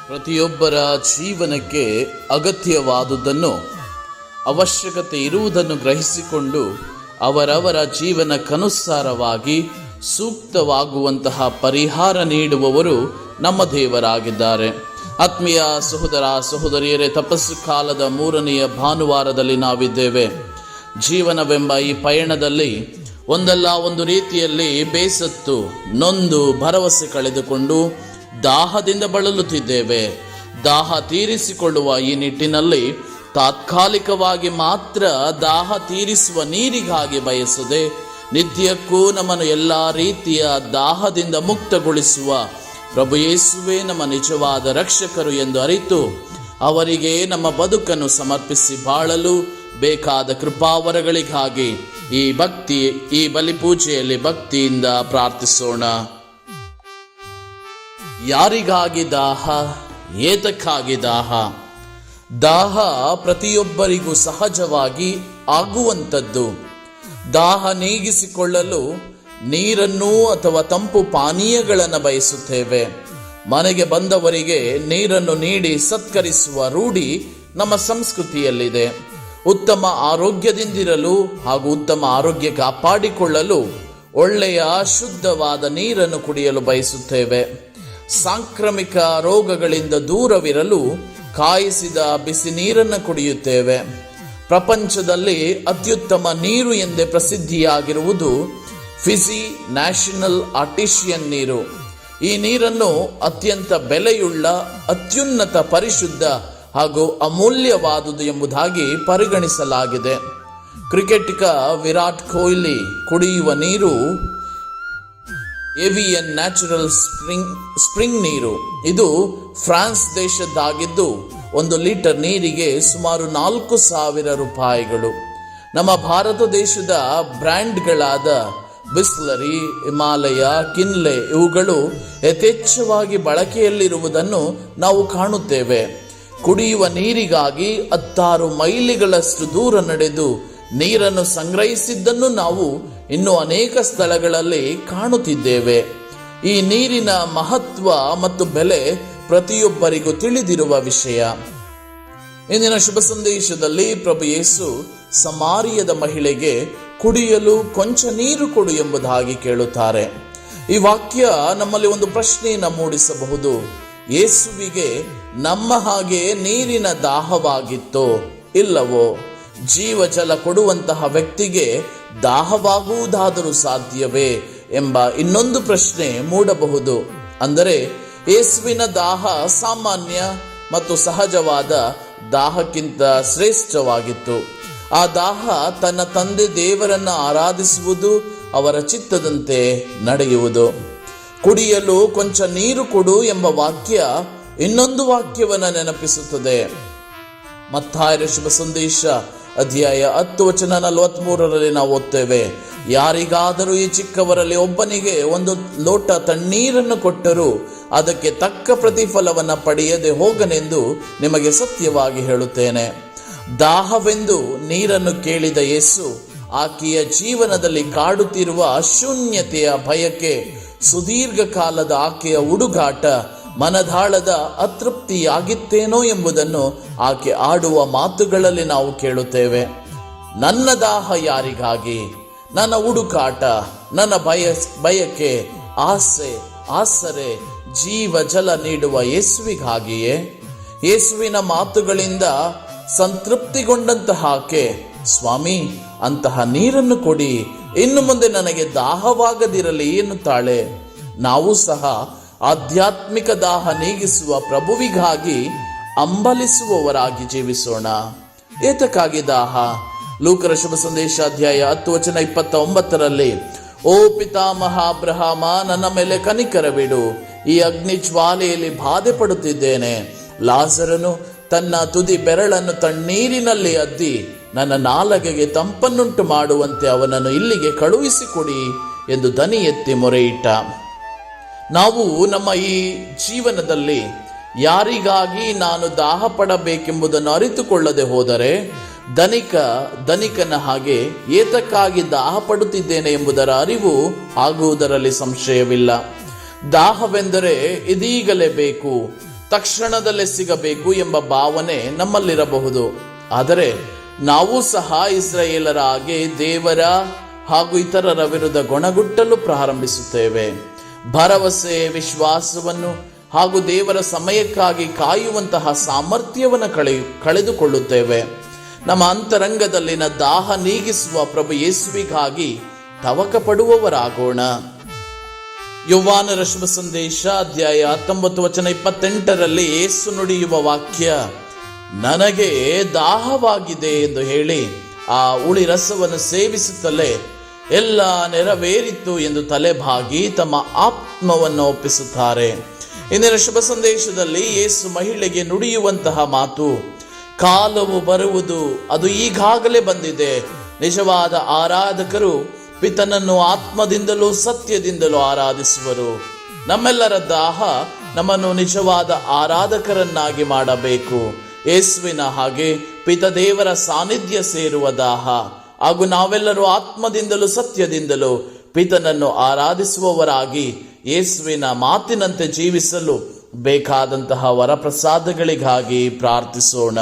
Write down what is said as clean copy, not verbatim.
ಪ್ರತಿಯೊಬ್ಬರ ಜೀವನಕ್ಕೆ ಅಗತ್ಯವಾದುದನ್ನು, ಅವಶ್ಯಕತೆ ಇರುವುದನ್ನು ಗ್ರಹಿಸಿಕೊಂಡು ಅವರವರ ಜೀವನಕ್ಕನುಸಾರವಾಗಿ ಸೂಕ್ತವಾಗುವಂತಹ ಪರಿಹಾರ ನೀಡುವವರು ನಮ್ಮ ದೇವರಾಗಿದ್ದಾರೆ. ಆತ್ಮೀಯ ಸಹೋದರ ಸಹೋದರಿಯರೇ, ತಪಸ್ಸು ಕಾಲದ 3ನೆಯ ಭಾನುವಾರದಲ್ಲಿ ನಾವಿದ್ದೇವೆ. ಜೀವನವೆಂಬ ಈ ಪಯಣದಲ್ಲಿ ಒಂದಲ್ಲ ಒಂದು ರೀತಿಯಲ್ಲಿ ಬೇಸತ್ತು, ನೊಂದು, ಭರವಸೆ ಕಳೆದುಕೊಂಡು ದಾಹದಿಂದ ಬಳಲುತ್ತಿದ್ದೇವೆ. ದಾಹ ತೀರಿಸಿಕೊಳ್ಳುವ ಈ ನಿಟ್ಟಿನಲ್ಲಿ ತಾತ್ಕಾಲಿಕವಾಗಿ ಮಾತ್ರ ದಾಹ ತೀರಿಸುವ ನೀರಿಗಾಗಿ ಬಯಸದೆ ನಿತ್ಯಕ್ಕೂ ನಮ್ಮನ್ನು ಎಲ್ಲ ರೀತಿಯ ದಾಹದಿಂದ ಮುಕ್ತಗೊಳಿಸುವ ಪ್ರಭು ಯೇಸುವೇ ನಮ್ಮ ನಿಜವಾದ ರಕ್ಷಕರು ಎಂದು ಅರಿತು ಅವರಿಗೆ ನಮ್ಮ ಬದುಕನ್ನು ಸಮರ್ಪಿಸಿ ಬಾಳಲು ಬೇಕಾದ ಕೃಪಾವರಗಳಿಗಾಗಿ ಈ ಬಲಿಪೂಜೆಯಲ್ಲಿ ಭಕ್ತಿಯಿಂದ ಪ್ರಾರ್ಥಿಸೋಣ. ಯಾರಿಗಾಗಿ ದಾಹ? ಏತಕ್ಕಾಗಿ ದಾಹ? ದಾಹ ಪ್ರತಿಯೊಬ್ಬರಿಗೂ ಸಹಜವಾಗಿ ಆಗುವಂಥದ್ದು. ದಾಹ ನೀಗಿಸಿಕೊಳ್ಳಲು ನೀರನ್ನು ಅಥವಾ ತಂಪು ಪಾನೀಯಗಳನ್ನು ಬಯಸುತ್ತೇವೆ. ಮನೆಗೆ ಬಂದವರಿಗೆ ನೀರನ್ನು ನೀಡಿ ಸತ್ಕರಿಸುವ ರೂಢಿ ನಮ್ಮ ಸಂಸ್ಕೃತಿಯಲ್ಲಿದೆ. ಉತ್ತಮ ಆರೋಗ್ಯದಿಂದಿರಲು ಹಾಗೂ ಉತ್ತಮ ಆರೋಗ್ಯ ಕಾಪಾಡಿಕೊಳ್ಳಲು ಒಳ್ಳೆಯ ಶುದ್ಧವಾದ ನೀರನ್ನು ಕುಡಿಯಲು ಬಯಸುತ್ತೇವೆ. ಸಾಂಕ್ರಾಮಿಕ ರೋಗಗಳಿಂದ ದೂರವಿರಲು ಕಾಯಿಸಿದ ಬಿಸಿ ನೀರನ್ನು ಕುಡಿಯುತ್ತೇವೆ. ಪ್ರಪಂಚದಲ್ಲಿ ಅತ್ಯುತ್ತಮ ನೀರು ಎಂದೇ ಪ್ರಸಿದ್ಧಿಯಾಗಿರುವುದು ಫಿಜಿ ನ್ಯಾಷನಲ್ ಆರ್ಟಿಷಿಯನ್ ನೀರು. ಈ ನೀರನ್ನು ಅತ್ಯಂತ ಬೆಲೆಯುಳ್ಳ, ಅತ್ಯುನ್ನತ, ಪರಿಶುದ್ಧ ಹಾಗೂ ಅಮೂಲ್ಯವಾದುದು ಎಂಬುದಾಗಿ ಪರಿಗಣಿಸಲಾಗಿದೆ. ಕ್ರಿಕೆಟಿಗ ವಿರಾಟ್ ಕೊಹ್ಲಿ ಕುಡಿಯುವ ನೀರು ಏವಿಯನ್ ನ್ಯಾಚುರಲ್ ಸ್ಪ್ರಿಂಗ್ ನೀರು. ಇದು ಫ್ರಾನ್ಸ್ ದೇಶದ್ದಾಗಿದ್ದು 1 ಲೀಟರ್ ನೀರಿಗೆ ಸುಮಾರು 4,000 ರೂಪಾಯಿಗಳು. ನಮ್ಮ ಭಾರತ ದೇಶದ ಬ್ರ್ಯಾಂಡ್ಗಳಾದ ಬಿಸ್ಲರಿ, ಹಿಮಾಲಯ, ಕಿನ್ಲೆ ಇವುಗಳು ಯಥೇಚ್ಛವಾಗಿ ಬಳಕೆಯಲ್ಲಿರುವುದನ್ನು ನಾವು ಕಾಣುತ್ತೇವೆ. ಕುಡಿಯುವ ನೀರಿಗಾಗಿ 16 ಮೈಲಿಗಳಷ್ಟು ದೂರ ನಡೆದು ನೀರನ್ನು ಸಂಗ್ರಹಿಸಿದ್ದನ್ನು ನಾವು ಇನ್ನು ಅನೇಕ ಸ್ಥಳಗಳಲ್ಲಿ ಕಾಣುತ್ತಿದ್ದೇವೆ. ಈ ನೀರಿನ ಮಹತ್ವ ಮತ್ತು ಬೆಲೆ ಪ್ರತಿಯೊಬ್ಬರಿಗೂ ತಿಳಿದಿರುವ ವಿಷಯ. ಇಂದಿನ ಶುಭ ಸಂದೇಶದಲ್ಲಿ ಪ್ರಭು ಯೇಸು ಸಮಾರಿಯದ ಮಹಿಳೆಗೆ ಕುಡಿಯಲು ಕೊಂಚ ನೀರು ಕೊಡು ಎಂಬುದಾಗಿ ಕೇಳುತ್ತಾರೆ. ಈ ವಾಕ್ಯ ನಮ್ಮಲ್ಲಿ ಒಂದು ಪ್ರಶ್ನೆಯನ್ನು ಮೂಡಿಸಬಹುದು. ಯೇಸುವಿಗೆ ನಮ್ಮ ಹಾಗೆ ನೀರಿನ ದಾಹವಾಗಿತ್ತೋ ಇಲ್ಲವೋ? ಜೀವ ಜಲ ಕೊಡುವಂತಹ ವ್ಯಕ್ತಿಗೆ ದಾಹವಾಗುವುದಾದರೂ ಸಾಧ್ಯವೇ ಎಂಬ ಇನ್ನೊಂದು ಪ್ರಶ್ನೆ ಮೂಡಬಹುದು. ಅಂದರೆ ಯೇಸುವಿನ ದಾಹ ಸಾಮಾನ್ಯ ಮತ್ತು ಸಹಜವಾದ ದಾಹಕ್ಕಿಂತ ಶ್ರೇಷ್ಠವಾಗಿತ್ತು. ಆ ದಾಹ ತನ್ನ ತಂದೆ ದೇವರನ್ನು ಆರಾಧಿಸುವುದು, ಅವರ ಚಿತ್ತದಂತೆ ನಡೆಯುವುದು. ಕುಡಿಯಲು ಕೊಂಚ ನೀರು ಕೊಡು ಎಂಬ ವಾಕ್ಯ ಇನ್ನೊಂದು ವಾಕ್ಯವನ್ನು ನೆನಪಿಸುತ್ತದೆ. ಮತ್ತಾಯರ ಶುಭ ಸಂದೇಶ ಅಧ್ಯಾಯ 10 ವಚನ 43ರಲ್ಲಿ ನಾವು ಓದ್ತೇವೆ, ಯಾರಿಗಾದರೂ ಈ ಚಿಕ್ಕವರಲ್ಲಿ ಒಬ್ಬನಿಗೆ 1 ಲೋಟ ತಣ್ಣೀರನ್ನು ಕೊಟ್ಟರೂ ಅದಕ್ಕೆ ತಕ್ಕ ಪ್ರತಿಫಲವನ್ನು ಪಡೆಯದೆ ಹೋಗನೆಂದು ನಿಮಗೆ ಸತ್ಯವಾಗಿ ಹೇಳುತ್ತೇನೆ. ದಾಹವೆಂದು ನೀರನ್ನು ಕೇಳಿದ ಯೇಸು ಆಕೆಯ ಜೀವನದಲ್ಲಿ ಕಾಡುತ್ತಿರುವ ಶೂನ್ಯತೆಯ ಭಯಕ್ಕೆ, ಸುದೀರ್ಘ ಕಾಲದ ಆಕೆಯ ಹುಡುಗಾಟ, ಮನದಾಳದ ಅತೃಪ್ತಿಯಾಗಿತ್ತೇನೋ ಎಂಬುದನ್ನು ಆಕೆ ಆಡುವ ಮಾತುಗಳಲ್ಲಿ ನಾವು ಕೇಳುತ್ತೇವೆ. ನನ್ನ ದಾಹ ಯಾರಿಗಾಗಿ? ನನ್ನ ಹುಡುಕಾಟ, ನನ್ನ ಬಯಕೆ, ಆಸೆ, ಆಸರೆ, ಜೀವ ಜಲ ನೀಡುವ ಯೇಸುವಿಗಾಗಿಯೇ. ಯೇಸುವಿನ ಮಾತುಗಳಿಂದ ಸಂತೃಪ್ತಿಗೊಂಡಂತಹ ಆಕೆ, ಸ್ವಾಮಿ, ಅಂತಹ ನೀರನ್ನು ಕೊಡಿ, ಇನ್ನು ಮುಂದೆ ನನಗೆ ದಾಹವಾಗದಿರಲಿ ಎನ್ನುತ್ತಾಳೆ. ನಾವು ಸಹ ಆಧ್ಯಾತ್ಮಿಕ ದಾಹ ನೀಗಿಸುವ ಪ್ರಭುವಿಗಾಗಿ ಅಂಬಲಿಸುವವರಾಗಿ ಜೀವಿಸೋಣ. ಏತಕ್ಕಾಗಿ ದಾಹ? ಲೂಕರ ಶುಭ ಸಂದೇಶ ಅಧ್ಯಾಯ 10 ವಚನ 29ರಲ್ಲಿ, ಓ ಪಿತಾಮಹ ಅಬ್ರಹಾಮ, ನನ್ನ ಮೇಲೆ ಕನಿಕರವಿಡು, ಈ ಅಗ್ನಿ ಜ್ವಾಲೆಯಲ್ಲಿ ಬಾಧೆ ಪಡುತ್ತಿದ್ದೇನೆ. ಲಾಜರನು ತನ್ನ ತುದಿ ಬೆರಳನ್ನು ತಣ್ಣೀರಿನಲ್ಲಿ ಅದ್ದಿ ನನ್ನ ನಾಲಗೆಗೆ ತಂಪನ್ನುಂಟು ಮಾಡುವಂತೆ ಅವನನ್ನು ಇಲ್ಲಿಗೆ ಕಳುಹಿಸಿಕೊಡಿ ಎಂದು ದನಿ ಎತ್ತಿ ಮೊರೆಯಿಟ್ಟ. ನಾವು ನಮ್ಮ ಈ ಜೀವನದಲ್ಲಿ ಯಾರಿಗಾಗಿ ನಾನು ದಾಹ ಪಡಬೇಕೆಂಬುದನ್ನು ಅರಿತುಕೊಳ್ಳದೆ ಹೋದರೆ ಧನಿಕನ ಹಾಗೆ ಏತಕ್ಕಾಗಿ ದಾಹ ಪಡುತ್ತಿದ್ದೇನೆ ಎಂಬುದರ ಅರಿವು ಆಗುವುದರಲ್ಲಿ ಸಂಶಯವಿಲ್ಲ. ದಾಹವೆಂದರೆ ಇದೀಗಲೇ ಬೇಕು, ತಕ್ಷಣದಲ್ಲೇ ಸಿಗಬೇಕು ಎಂಬ ಭಾವನೆ ನಮ್ಮಲ್ಲಿರಬಹುದು. ಆದರೆ ನಾವು ಸಹ ಇಸ್ರಾಯೇಲರ ಹಾಗೆ ದೇವರ ಹಾಗೂ ಇತರರ ವಿರುದ್ಧ ಗೊಣಗುಟ್ಟಲು ಪ್ರಾರಂಭಿಸುತ್ತೇವೆ. ಭರವಸೆ, ವಿಶ್ವಾಸವನ್ನು ಹಾಗೂ ದೇವರ ಸಮಯಕ್ಕಾಗಿ ಕಾಯುವಂತಹ ಸಾಮರ್ಥ್ಯವನ್ನು ಕಳೆದುಕೊಳ್ಳುತ್ತೇವೆ. ನಮ್ಮ ಅಂತರಂಗದಲ್ಲಿನ ದಾಹ ನೀಗಿಸುವ ಪ್ರಭು ಯೇಸುವಿಗಾಗಿ ತವಕ ಪಡುವವರಾಗೋಣ. ಯೋಹಾನರ ಶುಭ ಸಂದೇಶ ಅಧ್ಯಾಯ 19 ವಚನ 28ರಲ್ಲಿ ಯೇಸು ನುಡಿಯುವ ವಾಕ್ಯ, ನನಗೆ ದಾಹವಾಗಿದೆ ಎಂದು ಹೇಳಿ ಆ ಹುಳಿ ರಸವನ್ನು ಸೇವಿಸುತ್ತಲೇ ಎಲ್ಲ ನೆರವೇರಿತು ಎಂದು ತಲೆಬಾಗಿ ತಮ್ಮ ಆತ್ಮವನ್ನು ಒಪ್ಪಿಸುತ್ತಾರೆ. ಇಂದಿನ ಶುಭ ಸಂದೇಶದಲ್ಲಿ ಯೇಸು ಮಹಿಳೆಗೆ ನುಡಿಯುವಂತಹ ಮಾತು, ಕಾಲವು ಬರುವುದು, ಅದು ಈಗಾಗಲೇ ಬಂದಿದೆ. ನಿಜವಾದ ಆರಾಧಕರು ಪಿತನನ್ನು ಆತ್ಮದಿಂದಲೂ ಸತ್ಯದಿಂದಲೂ ಆರಾಧಿಸುವರು. ನಮ್ಮೆಲ್ಲರ ದಾಹ ನಮ್ಮನ್ನು ನಿಜವಾದ ಆರಾಧಕರನ್ನಾಗಿ ಮಾಡಬೇಕು. ಯೇಸುವಿನ ಹಾಗೆ ಪಿತ ದೇವರ ಸಾನ್ನಿಧ್ಯ ಸೇರುವ ದಾಹ ಹಾಗೂ ನಾವೆಲ್ಲರೂ ಆತ್ಮದಿಂದಲೂ ಸತ್ಯದಿಂದಲೂ ಪಿತನನ್ನು ಆರಾಧಿಸುವವರಾಗಿ ಯೇಸುವಿನ ಮಾತಿನಂತೆ ಜೀವಿಸಲು ಬೇಕಾದಂತಹ ವರಪ್ರಸಾದಗಳಿಗಾಗಿ ಪ್ರಾರ್ಥಿಸೋಣ.